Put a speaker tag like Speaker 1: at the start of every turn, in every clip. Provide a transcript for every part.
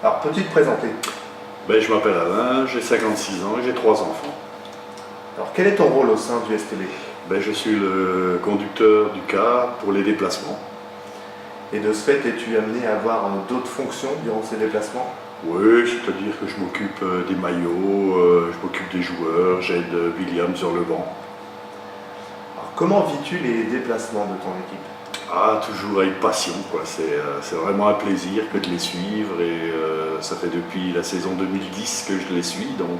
Speaker 1: Alors, peux-tu te présenter?
Speaker 2: Ben, je m'appelle Alain, j'ai 56 ans et j'ai 3 enfants.
Speaker 1: Alors, quel est ton rôle au sein du STB?
Speaker 2: Ben, je suis le conducteur du car pour les déplacements.
Speaker 1: Et de ce fait, es-tu amené à avoir d'autres fonctions durant ces déplacements?
Speaker 2: Oui, c'est-à-dire que je m'occupe des maillots, je m'occupe des joueurs, j'aide William sur le banc.
Speaker 1: Alors, comment vis-tu les déplacements de ton équipe?
Speaker 2: Ah, toujours avec passion, quoi. C'est vraiment un plaisir que de les suivre et ça fait depuis la saison 2010 que je les suis, donc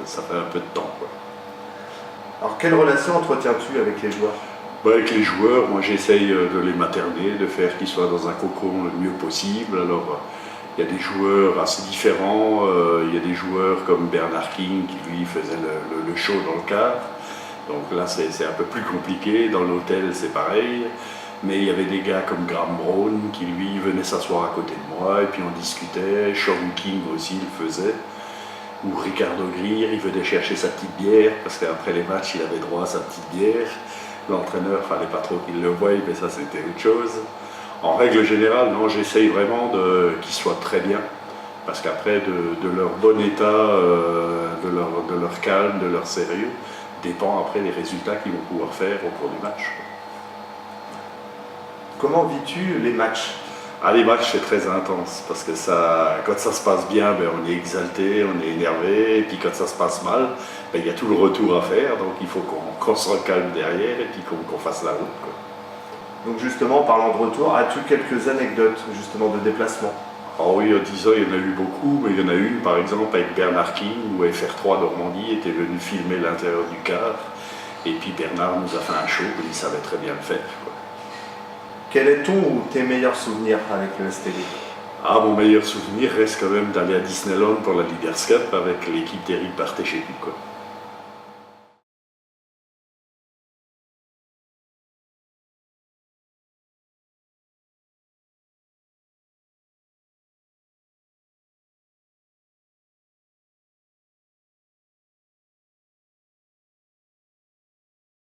Speaker 2: ça fait un peu de temps, quoi.
Speaker 1: Alors, quelle relation entretiens-tu avec les joueurs?
Speaker 2: Ben, avec les joueurs, moi j'essaye de les materner, de faire qu'ils soient dans un cocon le mieux possible. Alors, il y a des joueurs assez différents, il y a des joueurs comme Bernard King qui lui faisait le show dans le car. Donc là c'est un peu plus compliqué, dans l'hôtel c'est pareil. Mais il y avait des gars comme Graham Brown qui lui venait s'asseoir à côté de moi et puis on discutait. Sean King aussi le faisait. Ou Ricardo Greer, il venait chercher sa petite bière parce qu'après les matchs il avait droit à sa petite bière. L'entraîneur, fallait pas trop qu'il le voie, mais ça c'était autre chose. En règle générale, non, j'essaye vraiment qu'ils soient très bien, parce qu'après, de leur bon état, de leur calme, de leur sérieux, dépend après les résultats qu'ils vont pouvoir faire au cours du match.
Speaker 1: Comment vis-tu les matchs?
Speaker 2: Ah, les matchs, c'est très intense, parce que ça, quand ça se passe bien, ben, on est exalté, on est énervé, et puis quand ça se passe mal, ben, il y a tout le retour à faire, donc il faut qu'on se recalme derrière, et puis qu'on fasse la route, quoi.
Speaker 1: Donc justement, parlant de retour, as-tu quelques anecdotes justement de déplacement?
Speaker 2: Oh oui, en 10 ans, il y en a eu beaucoup, mais il y en a une, par exemple, avec Bernard King, où FR3 Normandie était venu filmer l'intérieur du car, et puis Bernard nous a fait un show, il savait très bien le faire, quoi.
Speaker 1: Quel est ton ou tes meilleurs souvenirs avec le STB?
Speaker 2: Ah, mon meilleur souvenir reste quand même d'aller à Disneyland pour la Leaders Cup avec l'équipe d'Éric Barthé chez nous, quoi.